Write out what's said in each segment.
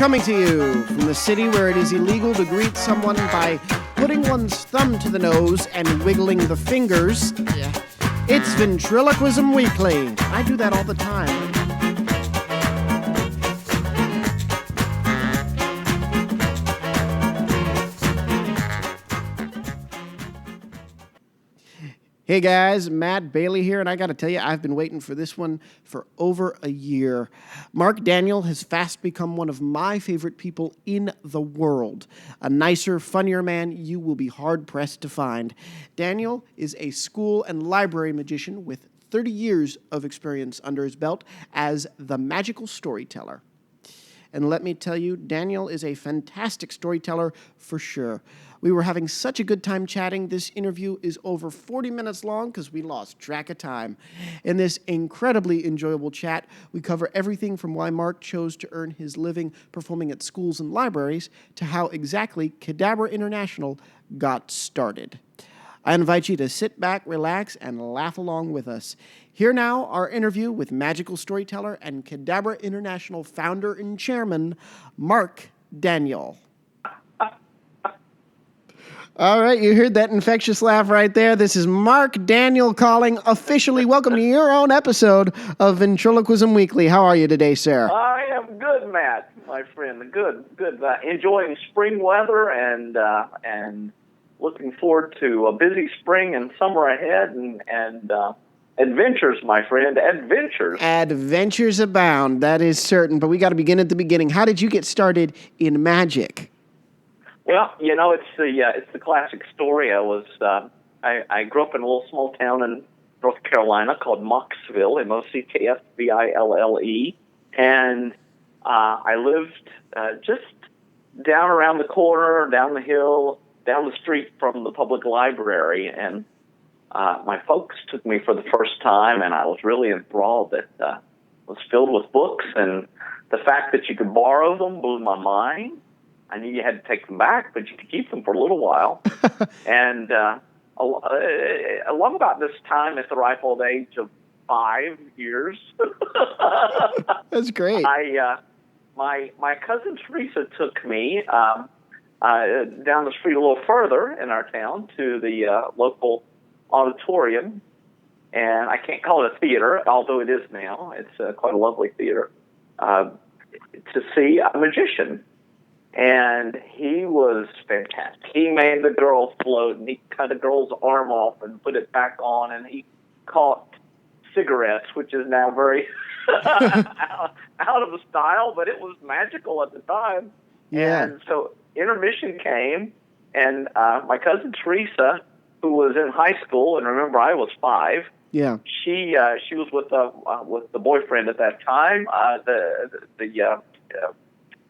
Coming to you from the city where it is illegal to greet someone by putting one's thumb to the nose and wiggling the fingers. Yeah. It's Ventriloquism Weekly. I do that all the time. Hey guys, Matt Bailey here, and I got to tell you, I've been waiting for this one for over a year. Mark Daniel has fast become one of my favorite people in the world. A nicer, funnier man you will be hard-pressed to find. Daniel is a school and library magician with 30 years of experience under his belt as the magical storyteller. And let me tell you, Daniel is a fantastic storyteller for sure. We were having such a good time chatting. This interview is over 40 minutes long because we lost track of time. In this incredibly enjoyable chat, we cover everything from why Mark chose to earn his living performing at schools and libraries to how exactly KIDabra International got started. I invite you to sit back, relax, and laugh along with us. Here now, our interview with magical storyteller and KIDabra International founder and chairman, Mark Daniel. All right, you heard that infectious laugh right there. This is Mark Daniel calling officially. Welcome to your own episode of Ventriloquism Weekly. How are you today, sir? I am good, Matt, my friend. Good. Enjoying spring weather and looking forward to a busy spring and summer ahead and adventures, my friend, adventures. Adventures abound, that is certain. But we got to begin at the beginning. How did you get started in magic? Well, it's the classic story. I grew up in a little small town in North Carolina called Mocksville, Mockville, and I lived just down around the corner, down the hill, down the street from the public library, and my folks took me for the first time, and I was really enthralled. It was filled with books, and the fact that you could borrow them blew my mind. I knew you had to take them back, but you could keep them for a little while. And along about this time, at the ripe old age of 5 years, that's great. My cousin Teresa took me down the street a little further in our town to the local auditorium, and I can't call it a theater, although it is now. It's quite a lovely theater, to see a magician. And he was fantastic. He made the girl float, and he cut a girl's arm off and put it back on, and he caught cigarettes, which is now very out of the style, but it was magical at the time. Yeah. And so intermission came, and my cousin Teresa, who was in high school, and remember I was 5. Yeah. She was with the boyfriend at that time.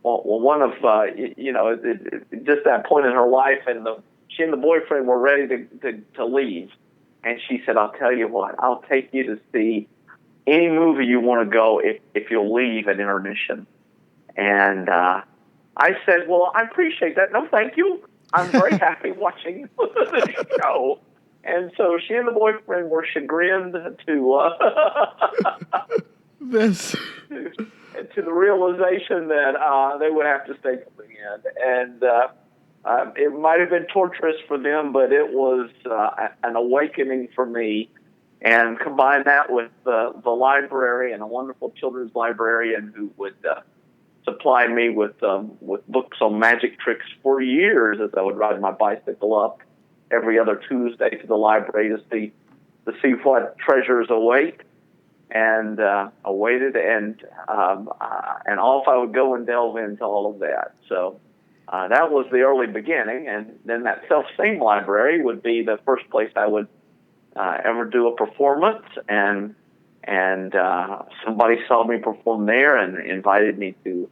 One of just that point in her life, and she and the boyfriend were ready to leave, and she said, "I'll tell you what, I'll take you to see any movie you want to go if you'll leave at intermission." And I said, "Well, I appreciate that. No, thank you. I'm very happy watching the show." And so she and the boyfriend were chagrined to the realization that they would have to stay till the end. And it might have been torturous for them, but it was an awakening for me. And combine that with the library and a wonderful children's librarian who would supply me with books on magic tricks for years as I would ride my bicycle up every other Tuesday to the library to see what treasures await. And awaited, and off I would go and delve into all of that. So that was the early beginning, and then that self-same library would be the first place I would ever do a performance, and somebody saw me perform there and invited me to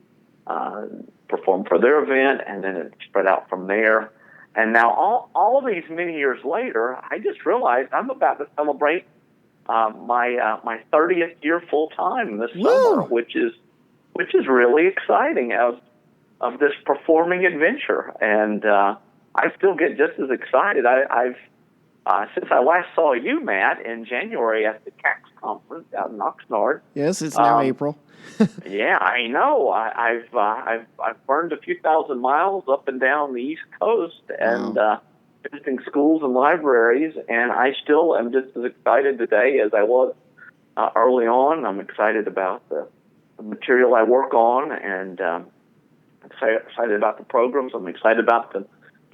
perform for their event, and then it spread out from there. And now all these many years later, I just realized I'm about to celebrate my 30th year full time this summer, which is really exciting of this performing adventure, and I still get just as excited. I've since I last saw you, Matt, in January at the conference out in Oxnard. Yes, it's now April. Yeah, I know. I've burned a few thousand miles up and down the East Coast and visiting schools and libraries, and I still am just as excited today as I was early on. I'm excited about the material I work on, and excited about the programs. I'm excited about the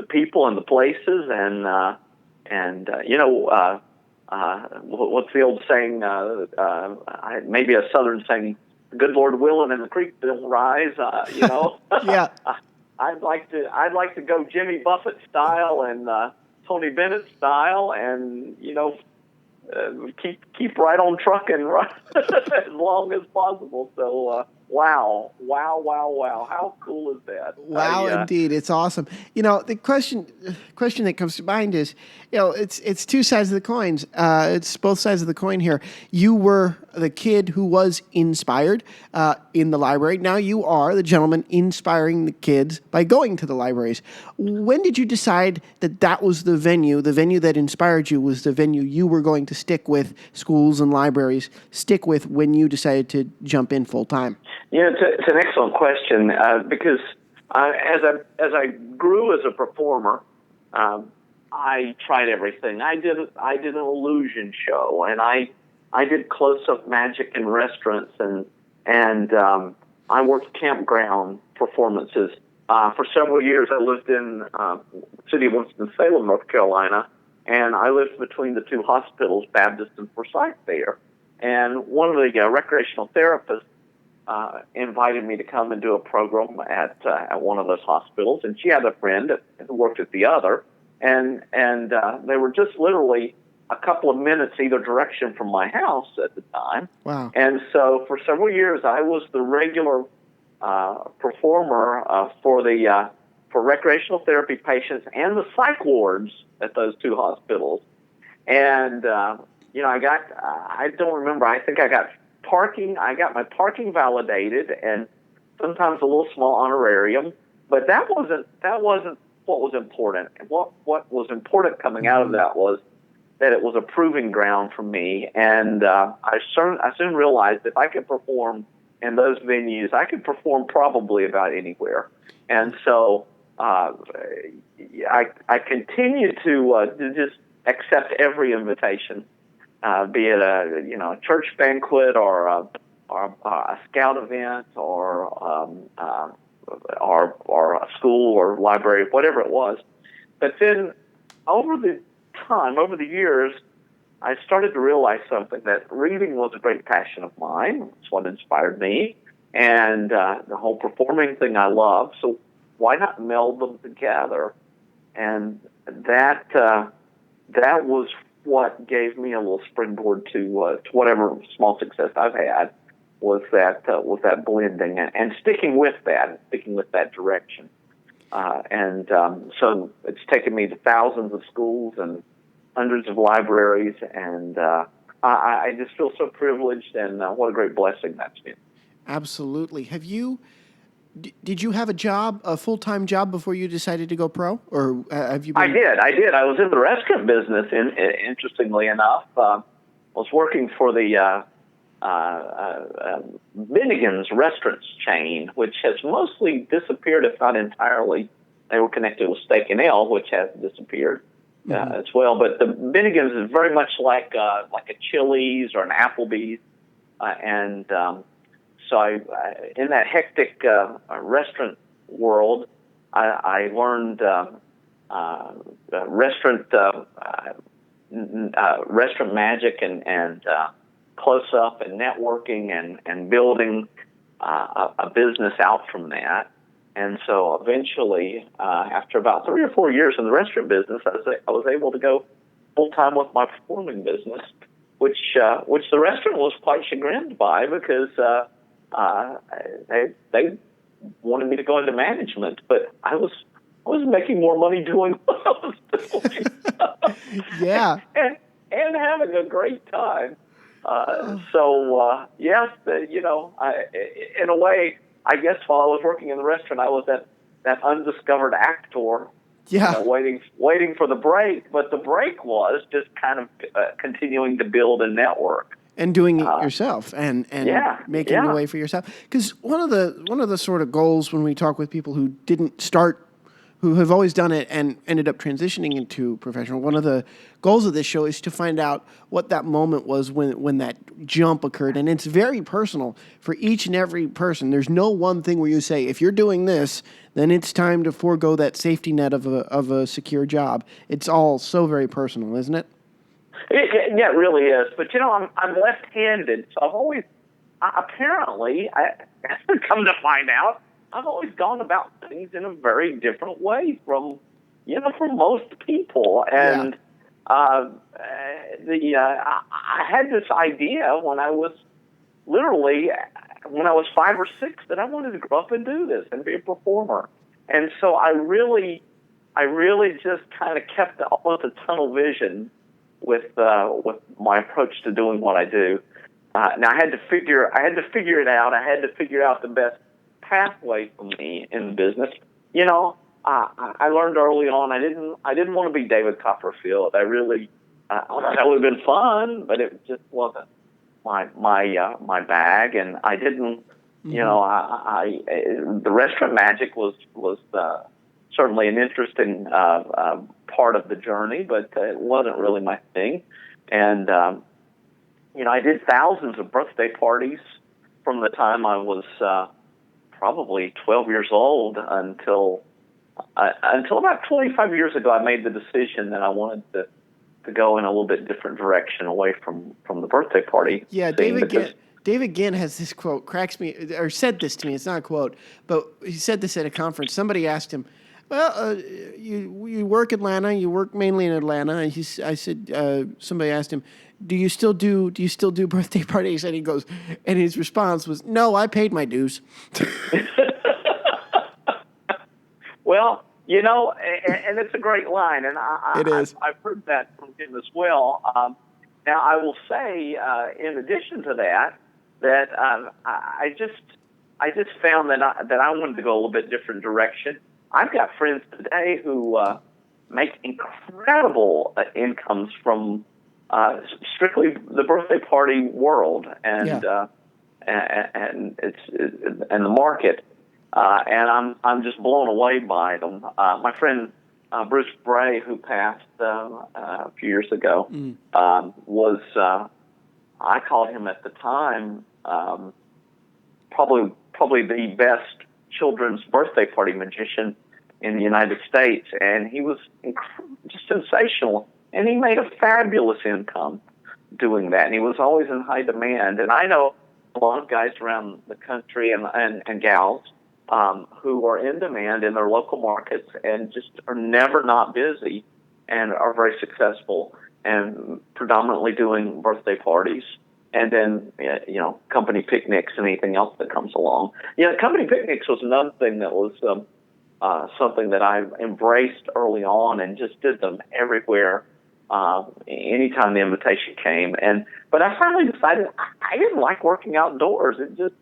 people and the places, and what's the old saying? Maybe a Southern saying. The good Lord willing, and the creek will rise. Yeah. I'd like to go Jimmy Buffett style and Tony Bennett style, and keep right on trucking right as long as possible. So wow, how cool is that? Wow, indeed, it's awesome. The question that comes to mind is, it's two sides of the coins. It's both sides of the coin here. You were the kid who was inspired in the library. Now you are the gentleman inspiring the kids by going to the libraries. When did you decide that was the venue that inspired you was the venue you were going to stick with, schools and libraries, stick with when you decided to jump in full time? It's an excellent question because as I grew as a performer, I tried everything. I did an illusion show, and I did close-up magic in restaurants, and I worked campground performances. For several years, I lived in the city of Winston-Salem, North Carolina, and I lived between the two hospitals, Baptist and Forsyth there. And one of the recreational therapists invited me to come and do a program at one of those hospitals, and she had a friend who worked at the other, and they were just literally a couple of minutes either direction from my house at the time. Wow! And so for several years, I was the regular performer for recreational therapy patients and the psych wards at those two hospitals. And I don't remember. I think I got parking. I got my parking validated, and sometimes a little small honorarium. But that wasn't what was important. What was important coming out of that was that it was a proving ground for me, and I soon realized if I could perform in those venues, I could perform probably about anywhere. And so I continue to just accept every invitation, be it a church banquet or a scout event or a school or library, whatever it was. But then over the years, I started to realize something, that reading was a great passion of mine. It's what inspired me. And the whole performing thing I love. So why not meld them together? And that was what gave me a little springboard to whatever small success I've had, was that blending and sticking with that direction. So it's taken me to thousands of schools and hundreds of libraries, and I just feel so privileged, and what a great blessing that's been. Absolutely. Did you have a full-time job before you decided to go pro, or have you been? I did. I was in the restaurant business, interestingly enough. I was working for the Bennigan's restaurants chain, which has mostly disappeared, if not entirely. They were connected with Steak and Ale, which has disappeared as well. But the Bennigan's is very much like a Chili's or an Applebee's, and so in that hectic restaurant world, I learned restaurant magic and close up and networking and building a business out from that. And so eventually, after about 3 or 4 years in the restaurant business, I was able to go full time with my performing business, which the restaurant was quite chagrined by, because they wanted me to go into management, but I was making more money doing what I was doing. Yeah, and having a great time. Yes, in a way, I guess while I was working in the restaurant, I was that undiscovered actor. Yeah, waiting for the break, but the break was just kind of continuing to build a network. And doing it yourself, and Yeah, making a yeah. way for yourself. Because one of the sort of goals when we talk with people who didn't start, who have always done it and ended up transitioning into professional, one of the goals of this show is to find out what that moment was when that jump occurred. And it's very personal for each and every person. There's no one thing where you say, if you're doing this, then it's time to forego that safety net of a secure job. It's all so very personal, isn't it? Yeah, it really is. But I'm left-handed, so I've always apparently I come to find out I've always gone about things in a very different way from most people. And I had this idea when I was 5 or 6 that I wanted to grow up and do this and be a performer. And so I really just kind of kept almost a tunnel vision with my approach to doing what I do. Now I had to figure it out. I had to figure out the best pathway for me in business. I learned early on I didn't want to be David Copperfield. That would have been fun, but it just wasn't my bag, and I didn't. The restaurant magic was certainly an interesting part of the journey, but it wasn't really my thing. And I did thousands of birthday parties from the time I was probably 12 years old until about 25 years ago. I made the decision that I wanted to go in a little bit different direction away from the birthday party. Yeah, David Ginn has this quote, cracks me, or said this to me. It's not a quote, but he said this at a conference. Somebody asked him, well, you work Atlanta, you work mainly in Atlanta. And somebody asked him, do you still do birthday parties? And he goes, and his response was, no, I paid my dues. Well, and it's a great line, and It is. I've heard that from him as well. Now, I will say, in addition to that I just found that I wanted to go a little bit different direction. I've got friends today who make incredible incomes from strictly the birthday party world, and and the market. And I'm just blown away by them. My friend Bruce Bray, who passed a few years ago, was I called him at the time probably the best children's birthday party magician in the United States, and he was just sensational. And he made a fabulous income doing that, and he was always in high demand. And I know a lot of guys around the country and gals who are in demand in their local markets and just are never not busy and are very successful and predominantly doing birthday parties. And then, company picnics and anything else that comes along. Company picnics was another thing that was something that I embraced early on and just did them everywhere, anytime the invitation came. But I finally decided I didn't like working outdoors. It just,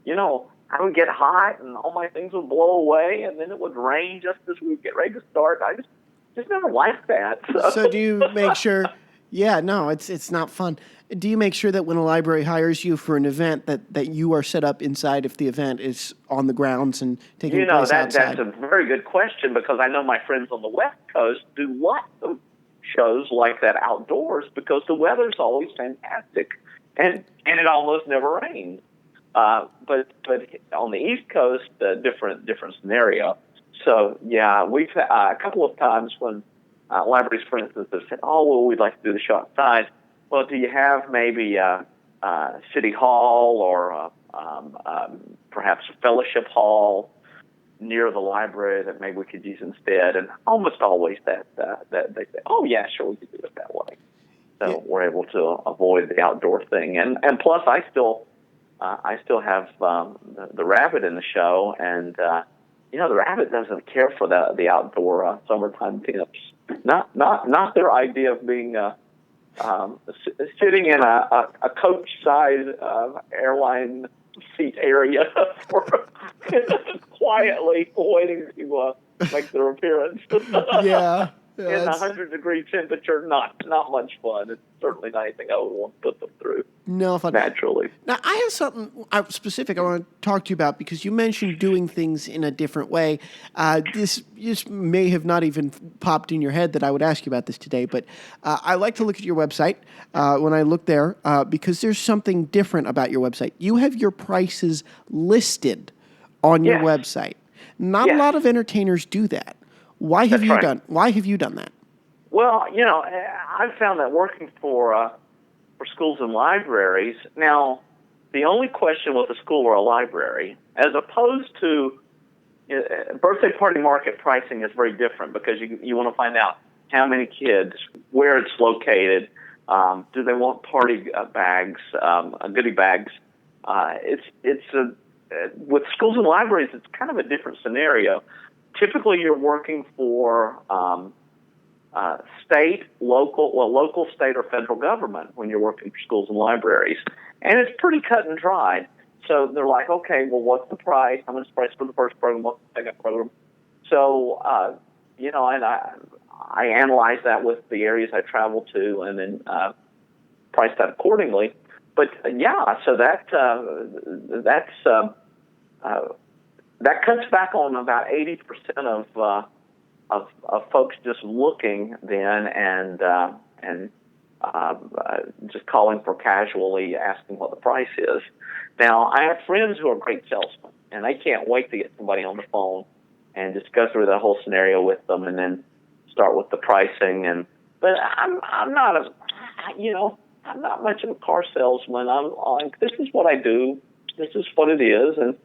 I would get hot and all my things would blow away, and then it would rain just as we would get ready to start. I just never liked that. So do you make sure? Yeah, no, it's not fun. Do you make sure that when a library hires you for an event that you are set up inside if the event is on the grounds and taking place outside? That's a very good question, because I know my friends on the West Coast do lots of shows like that outdoors because the weather's always fantastic and it almost never rains. But on the East Coast, different scenario. So yeah, we've a couple of times when libraries, for instance, have said, "Oh, well, we'd like to do the show outside." Well, do you have maybe City Hall or perhaps a fellowship hall near the library that maybe we could use instead? And almost always that they say, "Oh yeah, sure, we could do it that way." So we're able to avoid the outdoor thing, and plus I still have the rabbit in the show, and the rabbit doesn't care for the outdoor summertime pinups. Not their idea of being sitting in a coach-size airline seat area for quietly waiting to make their appearance. Yeah. in a 100-degree temperature, not much fun. It's certainly not anything I would want to put them through. No fun. Naturally. Now, I have something specific I want to talk to you about because you mentioned doing things in a different way. This may have not even popped in your head that I would ask you about this today, but I like to look at your website when I look there because there's something different about your website. You have your prices listed on your website. Not a lot of entertainers do that. Why have you done that? Well, I've found that working for schools and libraries. Now, the only question with a school or a library, as opposed to birthday party market pricing, is very different because you want to find out how many kids, where it's located, do they want party bags, goodie bags. With schools and libraries, it's kind of a different scenario. Typically, you're working for local, state, or federal government when you're working for schools and libraries. And it's pretty cut and dried. So they're like, okay, well, what's the price? How much is the price for the first program? What's the second program? So, and I analyze that with the areas I travel to and then price that accordingly. But, so that cuts back on about 80% of folks just looking then and just calling for casually asking what the price is. Now, I have friends who are great salesmen, and I can't wait to get somebody on the phone and just go through the whole scenario with them and then start with the pricing. But I'm not much of a car salesman. This is what I do. This is what it is, and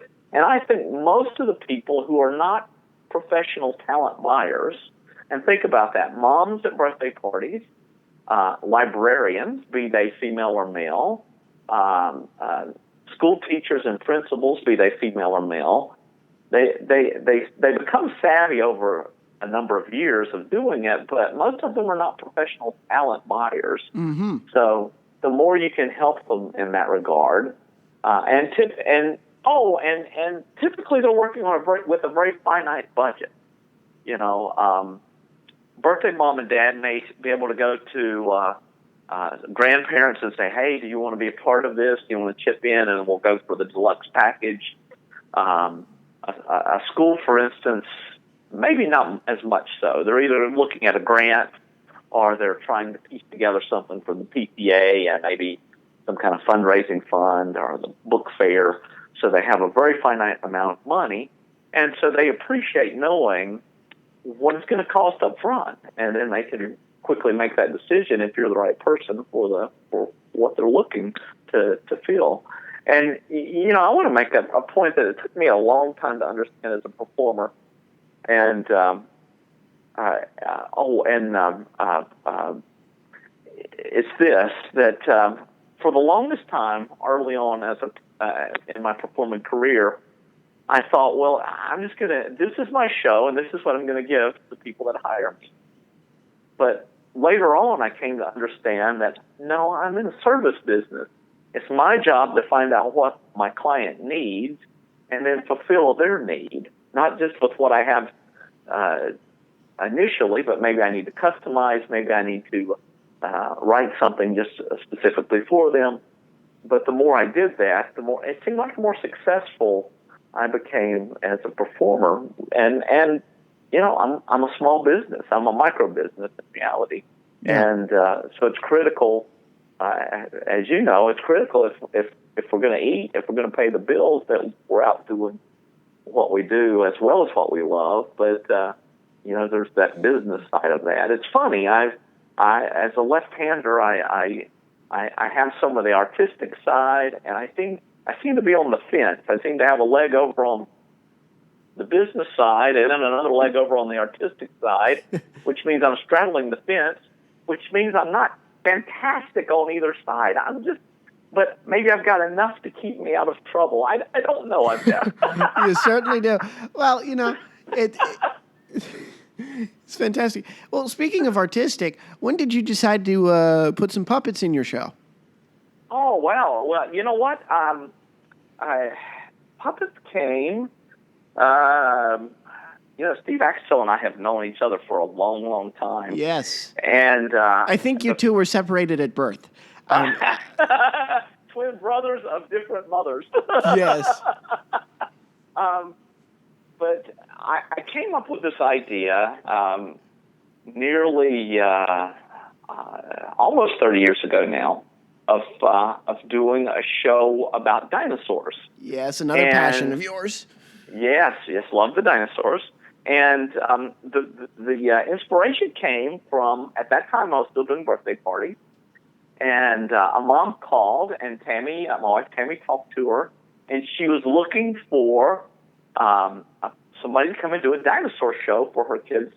I think most of the people who are not professional talent buyers, and think about that, moms at birthday parties, librarians, be they female or male, school teachers and principals, be they female or male, they become savvy over a number of years of doing it, but most of them are not professional talent buyers. Mm-hmm. So the more you can help them in that regard, and typically they're working on with a very finite budget. Birthday mom and dad may be able to go to grandparents and say, hey, do you want to be a part of this? Do you want to chip in? And we'll go for the deluxe package. A school, for instance, maybe not as much so. They're either looking at a grant or they're trying to piece together something from the PTA and maybe some kind of fundraising fund or the book fair. So they have a very finite amount of money, and so they appreciate knowing what it's going to cost up front, and then they can quickly make that decision if you're the right person for what they're looking to fill. And I want to make a point that it took me a long time to understand as a performer, and it's this that for the longest time early on in my performing career, I thought, well, this is my show, and this is what I'm going to give to the people that hire me. But later on, I came to understand that, no, I'm in a service business. It's my job to find out what my client needs and then fulfill their need, not just with what I have initially, but maybe I need to customize, maybe I need to write something just specifically for them. But the more I did that, the more it seemed like the more successful I became as a performer. And I'm a small business. I'm a micro business in reality. Yeah. And so it's critical, as you know, it's critical if we're going to eat, if we're going to pay the bills, that we're out doing what we do as well as what we love. But there's that business side of that. It's funny. I as a left-hander, I have some of the artistic side, and I seem to be on the fence. I seem to have a leg over on the business side and then another leg over on the artistic side, which means I'm straddling the fence, which means I'm not fantastic on either side. But maybe I've got enough to keep me out of trouble. I don't know. You certainly do. Well, it's fantastic. Well, speaking of artistic, when did you decide to put some puppets in your show? Oh, well, you know what? Puppets came, Steve Axtell and I have known each other for a long, long time. Yes. And I think you two were separated at birth. Twin brothers of different mothers. Yes. But I came up with this idea nearly almost 30 years ago now of doing a show about dinosaurs. Yes, another passion of yours. Yes, love the dinosaurs. And the inspiration came from, at that time I was still doing birthday parties, and a mom called, and Tammy, my wife Tammy, talked to her, and she was looking for somebody to come and do a dinosaur show for her kid's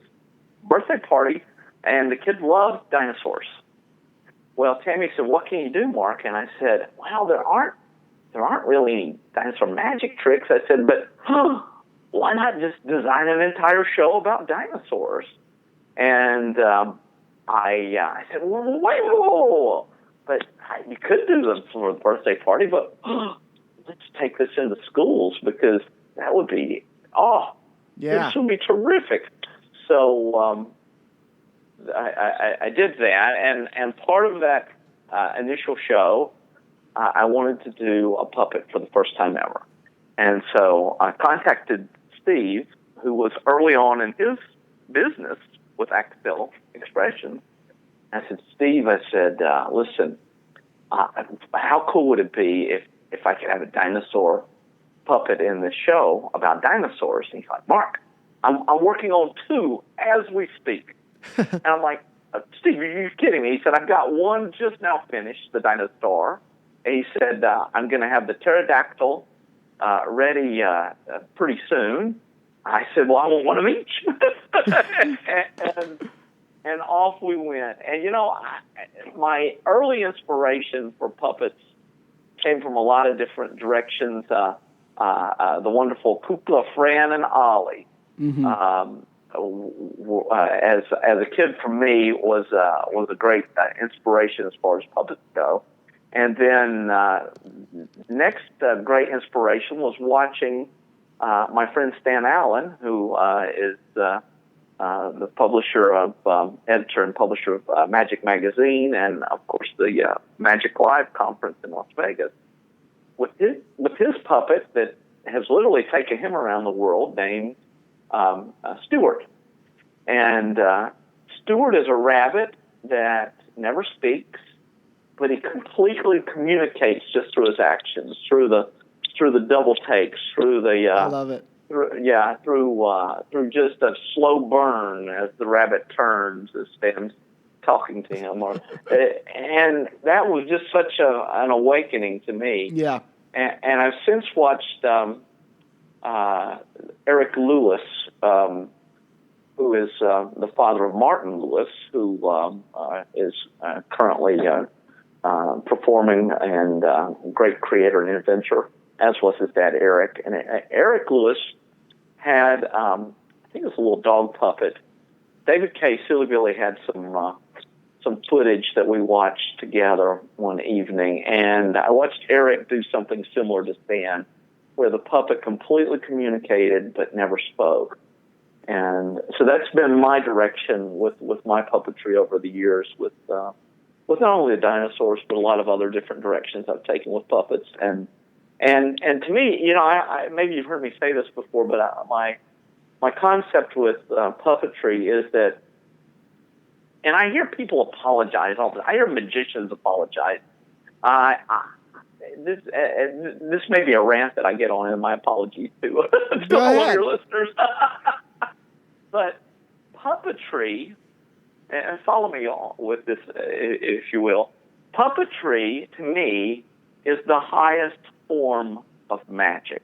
birthday party, and the kids loved dinosaurs. Well, Tammy said, "What can you do, Mark?" And I said, "Well, there aren't really any dinosaur magic tricks." I said, "But why not just design an entire show about dinosaurs?" And I said, "Well, wait, whoa. But you could do them for a birthday party, but let's take this into schools because that would be, this would be terrific." So I did that, and part of that initial show, I wanted to do a puppet for the first time ever. And so I contacted Steve, who was early on in his business with Axtell Expressions. I said, "Steve," I said, "listen, how cool would it be if I could have a dinosaur puppet in this show about dinosaurs?" And he's like, "Mark, I'm working on 2 as we speak." And I'm like, "Steve, are you kidding me?" He said, "I've got one just now finished, the dinosaur." And he said, "I'm going to have the pterodactyl ready pretty soon." I said, "Well, I want one of each." and off we went. And, my early inspiration for puppets came from a lot of different directions. The wonderful Kukla, Fran, and Ollie. Mm-hmm. As a kid, for me, was a great inspiration as far as puppets go. And then next great inspiration was watching my friend Stan Allen, who is the publisher of editor and publisher of Magic Magazine, and of course the Magic Live conference in Las Vegas, with his puppet that has literally taken him around the world, named Stuart. And Stuart is a rabbit that never speaks, but he completely communicates just through his actions, through the double takes, through the I love it. Through just a slow burn as the rabbit turns as Stan's talking to him, and that was just such an awakening to me. Yeah. And I've since watched Eric Lewis, who is the father of Martin Lewis, who is currently performing and great creator and inventor, as was his dad, Eric. And Eric Lewis had, I think it was a little dog puppet. David K. Silly Billy had some footage that we watched together one evening, and I watched Eric do something similar to Stan, where the puppet completely communicated but never spoke. And so that's been my direction with my puppetry over the years, with not only the dinosaurs, but a lot of other different directions I've taken with puppets. And to me, I maybe you've heard me say this before, but my concept with puppetry is that, and I hear people apologize all the time. I hear magicians apologize. This may be a rant that I get on, and my apologies to all of your listeners. But puppetry, and follow me on with this, if you will, puppetry, to me, is the highest form of magic,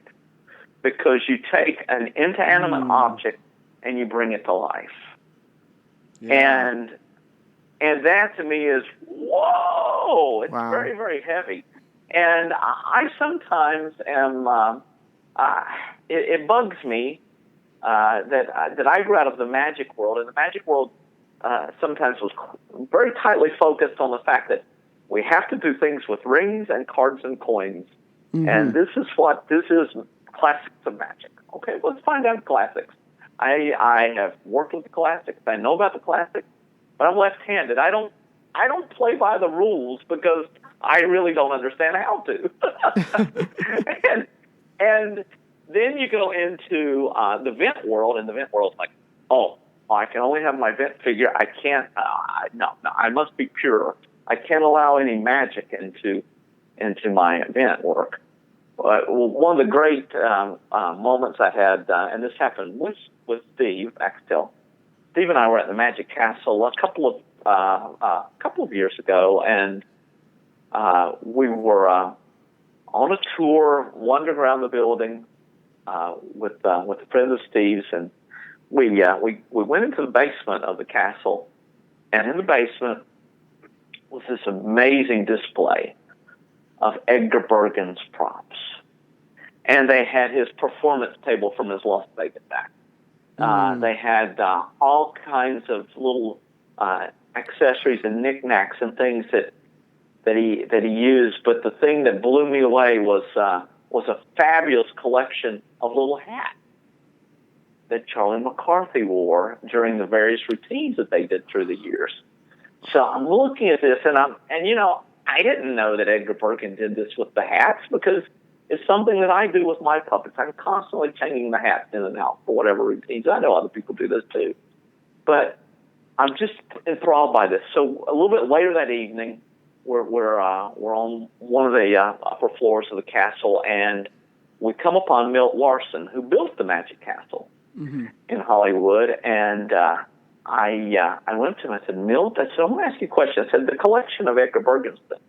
because you take an inanimate object and you bring it to life. Yeah. And that, to me, is, whoa! It's very, very heavy. And I sometimes am, it bugs me that I grew out of the magic world, and the magic world sometimes was very tightly focused on the fact that we have to do things with rings and cards and coins. Mm-hmm. And this is classics of magic. Okay, let's find out classics. I have worked with the classics. I know about the classics, but I'm left-handed. I don't play by the rules because I really don't understand how to. and then you go into the vent world, and the vent world is like, oh, I can only have my vent figure. I can't. No, I must be pure. I can't allow any magic into my event work. One of the great moments I had, and this happened with Steve Axtell. Steve and I were at the Magic Castle a couple of years ago, and we were on a tour, wandering around the building with a friend of Steve's, and we went into the basement of the castle, and in the basement was this amazing display of Edgar Bergen's props. And they had his performance table from his Las Vegas act. They had all kinds of little accessories and knickknacks and things that he used. But the thing that blew me away was a fabulous collection of little hats that Charlie McCarthy wore during the various routines that they did through the years. So I'm looking at this, and I didn't know that Edgar Bergen did this with the hats because it's something that I do with my puppets. I'm constantly changing the hats in and out for whatever routines. I know other people do this too. But I'm just enthralled by this. So a little bit later that evening, we're on one of the upper floors of the castle, and we come upon Milt Larson, who built the Magic Castle in Hollywood. And I went to him. I said, Milt, I said, I'm going to ask you a question. I said, the collection of Edgar Bergen's things.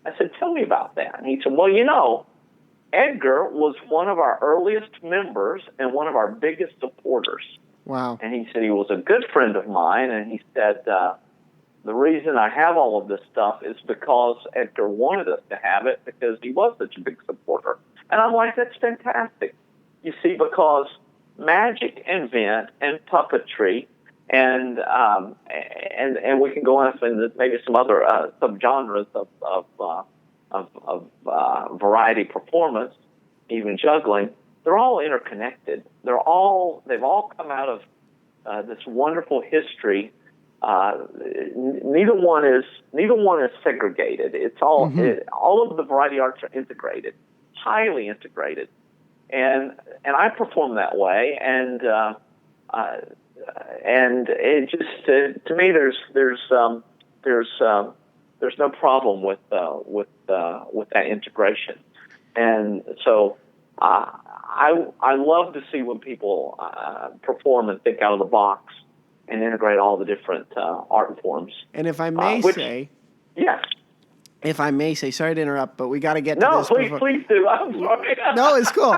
I said, tell me about that. And he said, well, Edgar was one of our earliest members and one of our biggest supporters. Wow. And he said he was a good friend of mine, and he said, the reason I have all of this stuff is because Edgar wanted us to have it because he was such a big supporter. And I'm like, that's fantastic. You see, because magic and vent and puppetry and we can go on to maybe some other subgenres of variety performance, even juggling. They're all interconnected. They've all come out of this wonderful history. Neither one is segregated. It's all all of the variety arts are integrated, highly integrated, and I perform that way. And it just to me there's no problem with that integration. And so I love to see when people perform and think out of the box and integrate all the different art forms. And if I may say, yes. If I may say, sorry to interrupt, but we got to get to this. No, please do. I'm sorry. No, it's cool.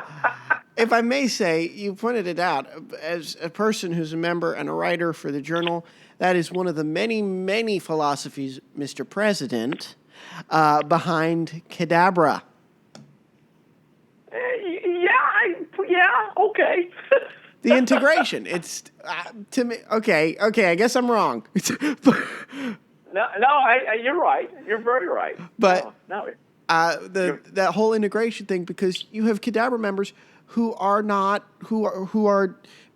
If I may say, you pointed it out, as a person who's a member and a writer for the Journal, that is one of the many, many philosophies, Mr. President, behind KIDabra. Yeah, okay. The integration. It's, to me, okay, I guess I'm wrong. You're right. You're very right. But that whole integration thing, because you have KIDabra members who are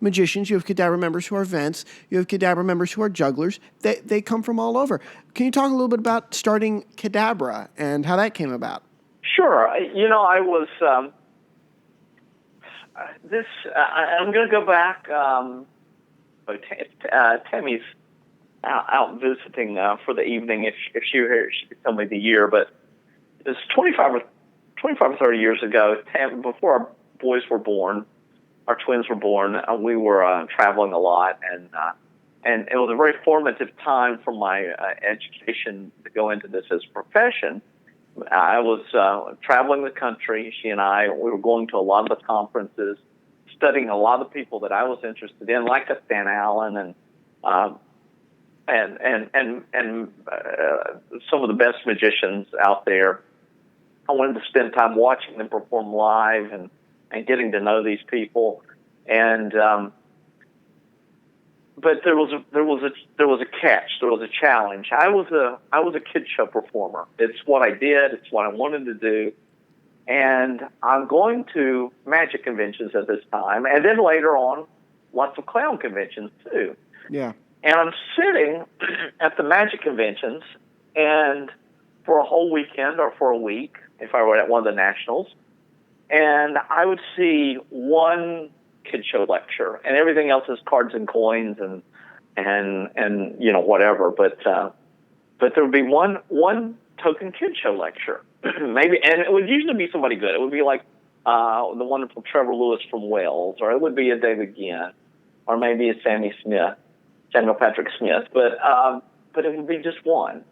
magicians. You have KIDabra members who are vents. You have KIDabra members who are jugglers. They come from all over. Can you talk a little bit about starting KIDabra and how that came about? Sure. I was I'm going to go back. Tammy's out visiting for the evening. If she were here, she could tell me the year. But it was 25 or 30 years ago, before our boys were born, our twins were born. We were traveling a lot, and it was a very formative time for my education to go into this as a profession. I was traveling the country. She and we were going to a lot of the conferences, studying a lot of the people that I was interested in, like a Stan Allen and some of the best magicians out there. I wanted to spend time watching them perform live and getting to know these people. And but there was a catch. There was a challenge. I was a kid show performer. It's what I did. It's what I wanted to do. And I'm going to magic conventions at this time, and then later on, lots of clown conventions too. Yeah. And I'm sitting at the magic conventions, and for a whole weekend or for a week, if I were at one of the nationals, and I would see one kid show lecture, and everything else is cards and coins and whatever. But there would be one token kid show lecture, maybe, and it would usually be somebody good. It would be like the wonderful Trevor Lewis from Wales, or it would be a David Ginn, or maybe a Samuel Patrick Smith, but it would be just one.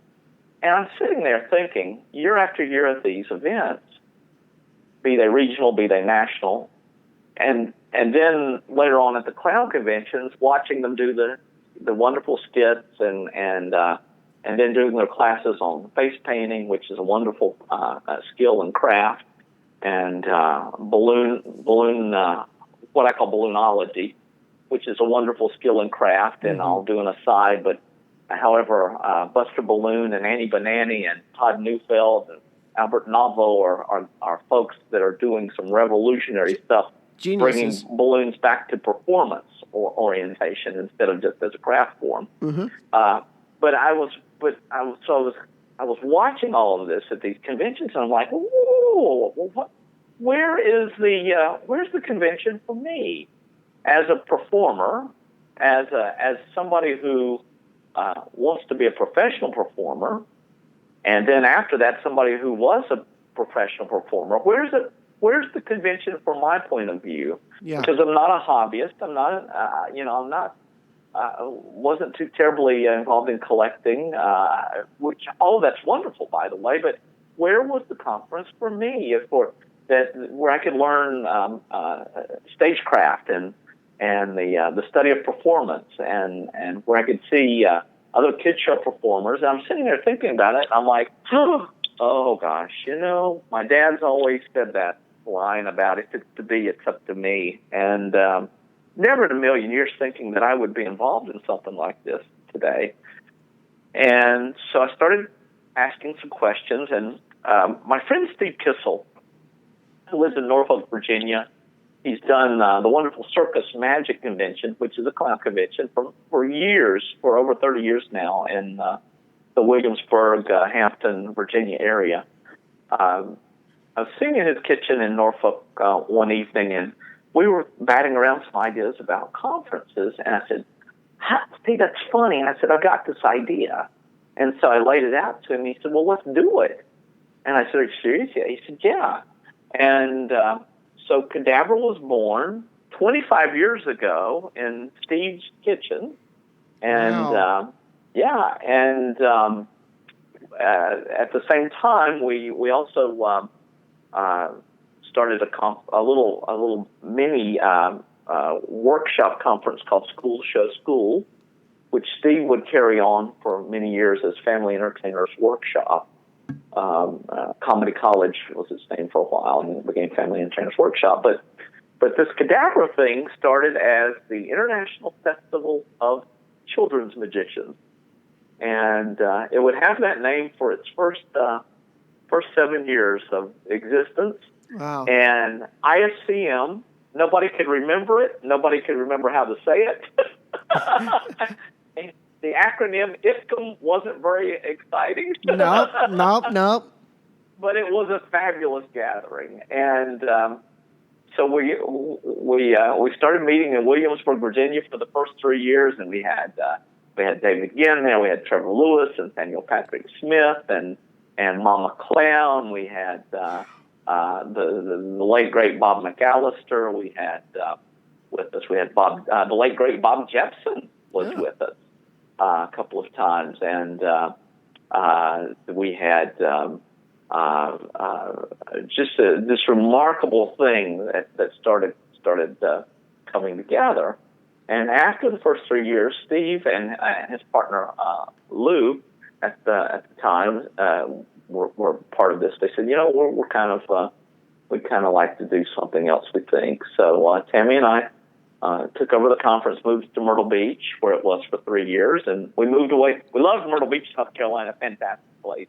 And I'm sitting there thinking, year after year at these events, be they regional, be they national, and then later on at the clown conventions, watching them do the wonderful skits and then doing their classes on face painting, which is a wonderful skill and craft, and balloon what I call balloonology, which is a wonderful skill and craft. And I'll do an aside, but however, Buster Balloon and Annie Banani and Todd Neufeld and Albert Novo are folks that are doing some revolutionary stuff, Geniuses. bringing balloons back to performance or orientation instead of just as a craft form. Mm-hmm. But I was watching all of this at these conventions, and I'm like, whoa, where's the convention for me as a performer, as somebody who wants to be a professional performer, and then after that, somebody who was a professional performer. Where's the convention from my point of view? Yeah. Because I'm not a hobbyist. I'm not. Wasn't too terribly involved in collecting, which that's wonderful, by the way. But where was the conference for me where I could learn stagecraft and the study of performance and where I could see other kid show performers? And I'm sitting there thinking about it. And I'm like, oh gosh, my dad's always said that line about if it's to be, it's up to me. And never in a million years thinking that I would be involved in something like this today. And so I started asking some questions, and my friend Steve Kissel, who lives in Norfolk, Virginia, he's done the wonderful Circus Magic Convention, which is a clown convention, for years, for over 30 years now, in the Williamsburg, Hampton, Virginia area. I was sitting in his kitchen in Norfolk one evening, and we were batting around some ideas about conferences, and I said, Steve, that's funny. And I said, I got this idea. And so I laid it out to him. He said, well, let's do it. And I said, are you serious? He said, yeah. And so KIDabra was born 25 years ago in Steve's kitchen. And, wow. At the same time, we also started a little mini workshop conference called School Show School, which Steve would carry on for many years as Family Entertainers Workshop. Comedy College was its name for a while, and it became Family Entertainers Workshop. But this KIDabra thing started as the International Festival of Children's Magicians, and it would have that name for its first 7 years of existence. Wow. And ISCM, nobody could remember it. Nobody could remember how to say it. The acronym ISCM wasn't very exciting. Nope. But it was a fabulous gathering. And so we started meeting in Williamsburg, Virginia for the first 3 years, and we had David Ginn there, we had Trevor Lewis and Samuel Patrick Smith and Mama Clown. We had the late great Bob McAllister. We had with us. We had the late great Bob Jepson was with us a couple of times, and we had just this remarkable thing that started coming together. And after the first 3 years, Steve and his partner Lou at the time were part of this. They said, we're kind of we'd kind of like to do something else, we think. So Tammy and I took over the conference, moved to Myrtle Beach, where it was for 3 years, and we moved away. We loved Myrtle Beach, South Carolina, fantastic place,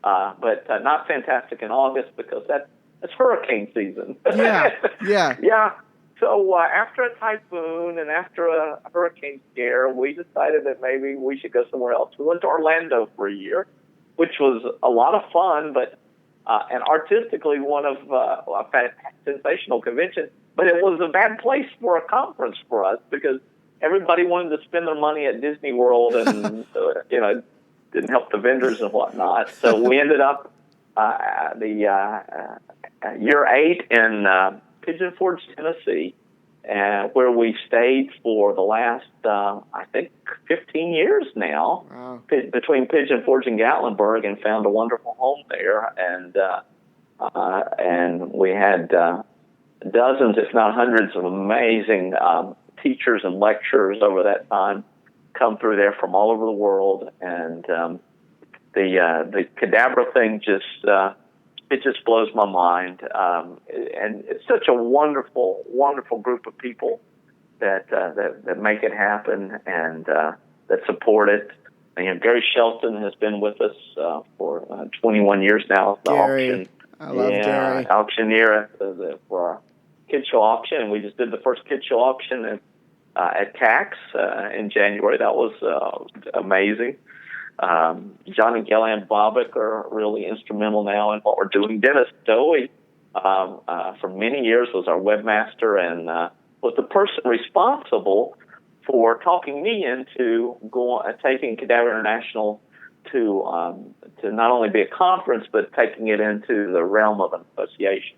but not fantastic in August because that's hurricane season. Yeah. Yeah. So after a typhoon and after a hurricane scare, we decided that maybe we should go somewhere else. We went to Orlando for a year, which was a lot of fun, but and artistically one of a sensational convention. But it was a bad place for a conference for us because everybody wanted to spend their money at Disney World, and didn't help the vendors and whatnot. So we ended up the year 8 in Pigeon Forge, Tennessee, where we stayed for the last, I think, 15 years now. Wow. Between Pigeon Forge and Gatlinburg, and found a wonderful home there. And we had dozens, if not hundreds, of amazing teachers and lecturers over that time come through there from all over the world. And the KIDabra thing just blows my mind. And it's such a wonderful, wonderful group of people that make it happen and that support it. And Gary Shelton has been with us for 21 years now. Gary, I love Gary. Auctioneer for our Kid Show auction. And we just did the first Kid Show auction at CAX in January. That was amazing. John and Kellyanne Bobbitt are really instrumental now in what we're doing. Dennis Dowie, for many years, was our webmaster and was the person responsible for talking me into taking KIDabra International to not only be a conference, but taking it into the realm of an association.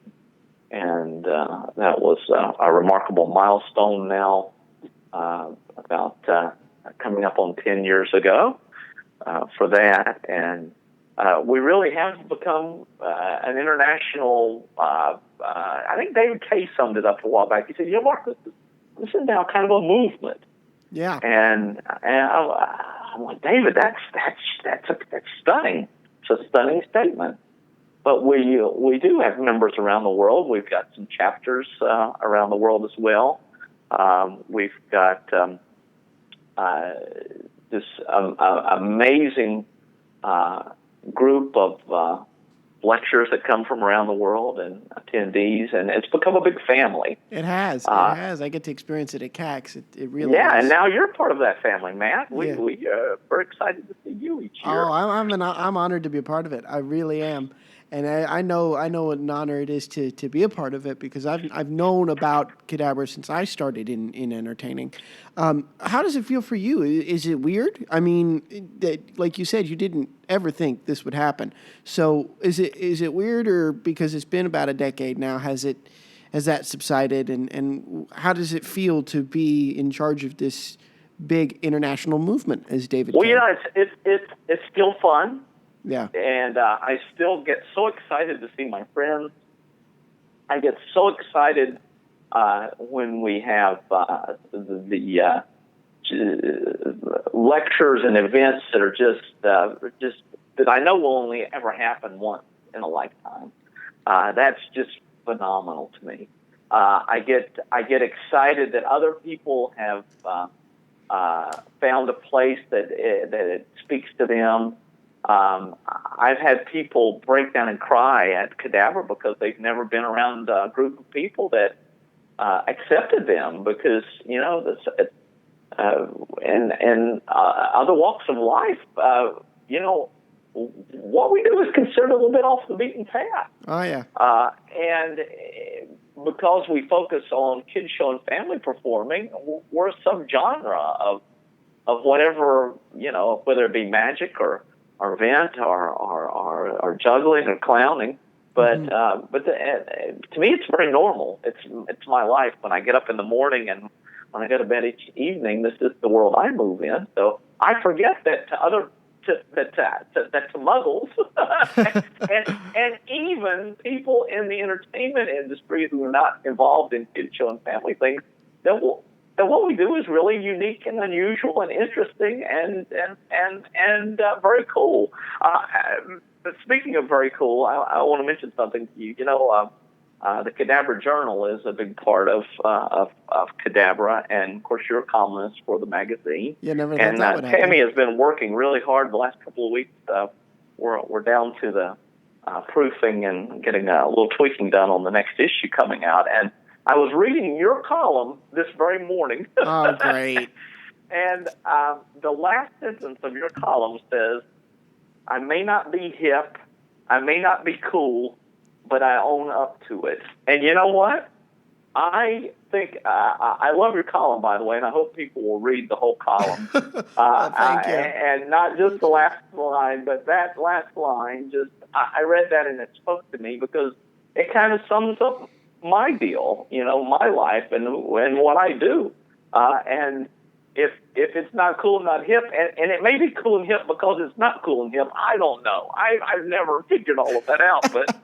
And that was a remarkable milestone now, about coming up on 10 years ago. For that, and we really have become an international. I think David Kay summed it up a while back. He said, Mark, this is now kind of a movement." Yeah. And I'm like, David, that's stunning. It's a stunning statement. But we do have members around the world. We've got some chapters around the world as well. We've got this amazing group of lecturers that come from around the world and attendees, and it's become a big family. It has. I get to experience it at CAX. It really is. And now you're part of that family, Matt. We are very excited to see you each year. Oh, I'm honored to be a part of it. I really am. And I know what an honor it is to be a part of it, because I've known about KIDabra since I started in entertaining. How does it feel for you? Is it weird? I mean, like you said, you didn't ever think this would happen. So is it weird, or because it's been about a decade now, has that subsided? And how does it feel to be in charge of this big international movement, as David? Well, it's still fun. Yeah. And I still get so excited to see my friends. I get so excited when we have the lectures and events that are just that I know will only ever happen once in a lifetime. That's just phenomenal to me. I get excited that other people have found a place that it speaks to them. I've had people break down and cry at KIDabra because they've never been around a group of people that accepted them, because and other walks of life, what we do is considered a little bit off the beaten path. Oh yeah. And because we focus on kids show and family performing, we're a subgenre of whatever, whether it be magic or event or juggling or clowning, but to me it's very normal. It's my life. When I get up in the morning and when I go to bed each evening, this is the world I move in. So I forget that to muggles and even people in the entertainment industry who are not involved in kids show and family things, that what we do is really unique and unusual and interesting and very cool. But speaking of very cool, I want to mention something to you. The KIDabra Journal is a big part of KIDabra, and of course you're a columnist for the magazine. Yeah, never thought that would happen. Tammy has been working really hard the last couple of weeks. We're down to the proofing and getting a little tweaking done on the next issue coming out, and I was reading your column this very morning. Oh, great. And the last sentence of your column says, I may not be hip, I may not be cool, but I own up to it. And you know what? I think I love your column, by the way, and I hope people will read the whole column. Thank you. And not just the last line, but that last line. Just I read that and it spoke to me because it kind of sums up my deal, my life and what I do. And if it's not cool and not hip, and it may be cool and hip because it's not cool and hip, I don't know. I've never figured all of that out, but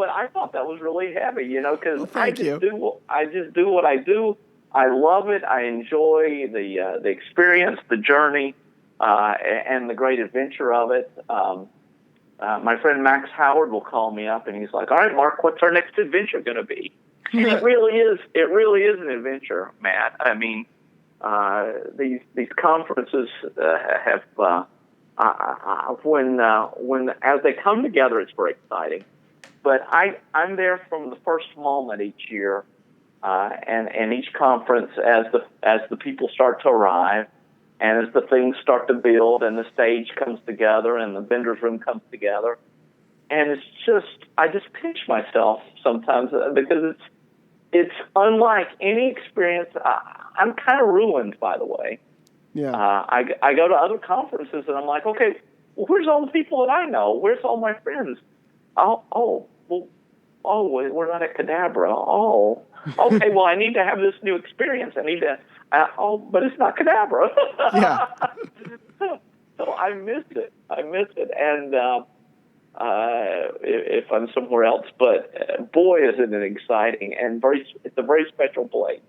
I thought that was really heavy, because I just do what I do. I love it. I enjoy the experience, the journey, and the great adventure of it. My friend Max Howard will call me up and he's like, "All right, Mark, what's our next adventure going to be?" And it really is an adventure, Matt. I mean, these conferences have when as they come together, it's very exciting. But I'm there from the first moment each year, and each conference as the people start to arrive, and as the things start to build, and the stage comes together, and the vendors room comes together, and I just pinch myself sometimes because it's unlike any experience. I'm kind of ruined, by the way. Yeah. I go to other conferences and I'm like, okay, well, where's all the people that I know? Where's all my friends? We're not at KIDabra. Oh, okay. Well, I need to have this new experience. I need to. But it's not KIDabra. Yeah. So I miss it. And if I'm somewhere else, but boy, is it an exciting and it's a very special place.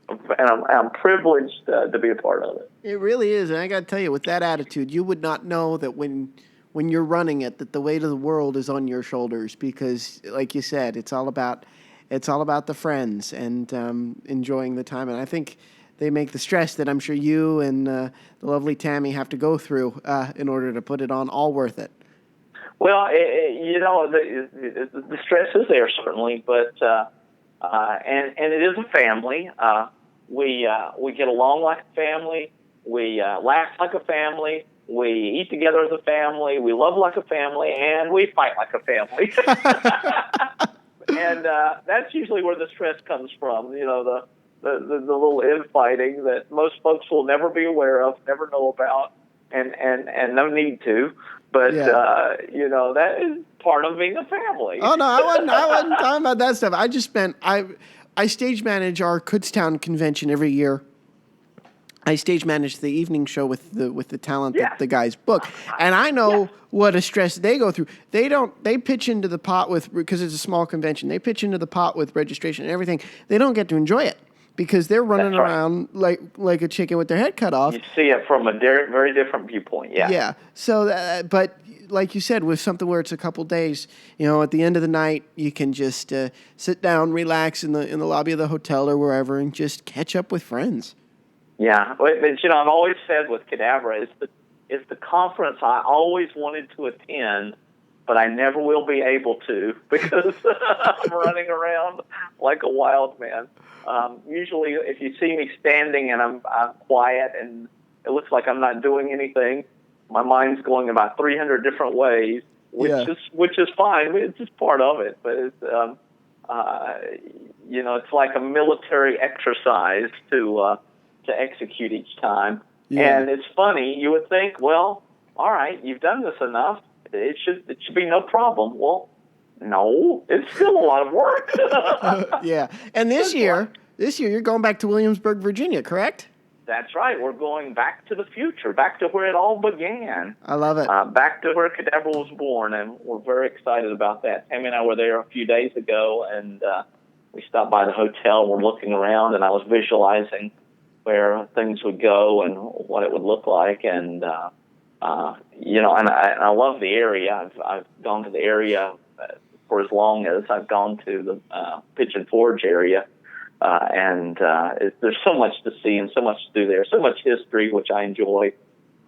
And I'm privileged to be a part of it. It really is, and I got to tell you, with that attitude, you would not know that when you're running it, that the weight of the world is on your shoulders because, like you said, it's all about the friends and enjoying the time. And I think they make the stress that I'm sure you and the lovely Tammy have to go through in order to put it on all worth it. Well, the stress is there certainly, but and it is a family. We get along like a family. We laugh like a family. We eat together as a family. We love like a family, and we fight like a family. And that's usually where the stress comes from. The little infighting that most folks will never be aware of, never know about, and no need to. But yeah. That is part of being a family. Oh no, I wasn't talking about that stuff. I stage manage our Kutztown convention every year. I stage manage the evening show with the talent that the guys book, and I know what a stress they go through. They pitch into the pot because it's a small convention. They pitch into the pot with registration and everything. They don't get to enjoy it because they're running around like a chicken with their head cut off. You see it from a very different viewpoint. Yeah. Yeah. So, but like you said, with something where it's a couple days, at the end of the night, you can just sit down, relax in the lobby of the hotel or wherever, and just catch up with friends. Yeah, I've always said with KIDabra is the conference I always wanted to attend, but I never will be able to because I'm running around like a wild man. Usually, if you see me standing and I'm quiet and it looks like I'm not doing anything, my mind's going about 300 different ways, which is fine. It's just part of it, but it's it's like a military exercise to execute each time. Yeah. And it's funny, you would think, well, all right, you've done this enough. It should be no problem. Well, no, it's still a lot of work. Yeah. And this year you're going back to Williamsburg, Virginia, correct? That's right. We're going back to the future, back to where it all began. I love it. Back to where KIDabra was born, and we're very excited about that. Tammy and I were there a few days ago, and we stopped by the hotel. We're looking around, and I was visualizing where things would go and what it would look like, and and I love the area. I've gone to the area for as long as I've gone to the Pigeon Forge area, and there's so much to see and so much to do there, so much history which I enjoy,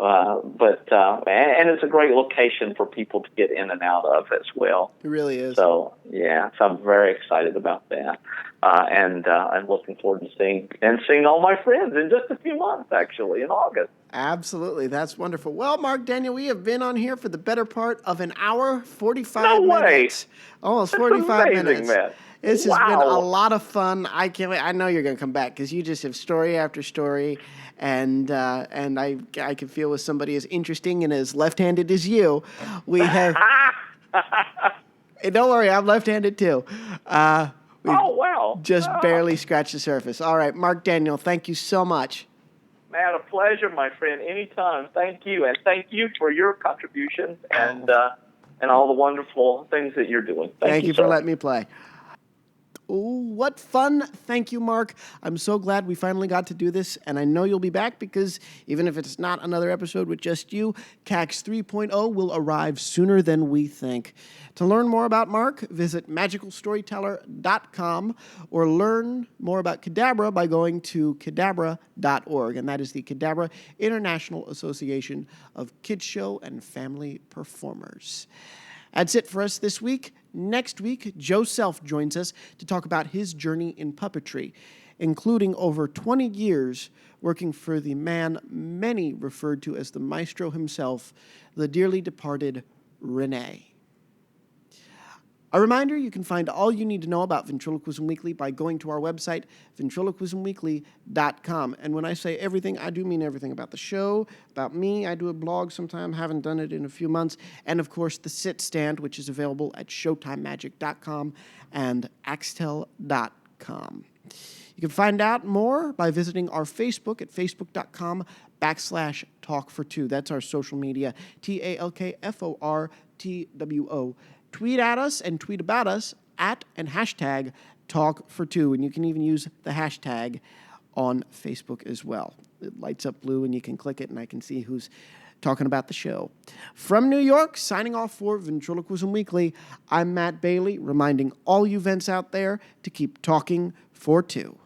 And it's a great location for people to get in and out of as well. It really is. So I'm very excited about that, and I'm looking forward to seeing all my friends in just a few months, actually, in August. Absolutely. That's wonderful. Well, Mark Daniel, we have been on here for the better part of an hour, 45 No way. minutes. Almost 45 amazing, minutes. Man. This has been a lot of fun. I can't wait. I know you're going to come back because you just have story after story. And I can feel with somebody as interesting and as left-handed as you, we have... Hey, don't worry, I'm left-handed too. Wow. Just barely scratched the surface. All right, Mark Daniel, thank you so much. Man, a pleasure, my friend. Anytime. Thank you, and thank you for your contributions and all the wonderful things that you're doing. Thank you for letting me play. Oh, what fun. Thank you, Mark. I'm so glad we finally got to do this, and I know you'll be back because even if it's not another episode with just you, CAX 3.0 will arrive sooner than we think. To learn more about Mark, visit magicalstoryteller.com or learn more about KIDabra by going to KIDabra.org, and that is the KIDabra International Association of Kids Show and Family Performers. That's it for us this week. Next week, Joe Self joins us to talk about his journey in puppetry, including over 20 years working for the man many referred to as the maestro himself, the dearly departed Rene. A reminder, you can find all you need to know about Ventriloquism Weekly by going to our website, ventriloquismweekly.com. And when I say everything, I do mean everything about the show, about me. I do a blog sometime, haven't done it in a few months. And, of course, the Sit Stand, which is available at showtimemagic.com and axtell.com. You can find out more by visiting our Facebook at facebook.com/talkfor2. That's our social media, TALKFORTWO. Tweet at us and tweet about us at and hashtag #talk4two. And you can even use the hashtag on Facebook as well. It lights up blue and you can click it and I can see who's talking about the show. From New York, signing off for Ventriloquism Weekly, I'm Matt Bailey, reminding all you vents out there to keep talking for two.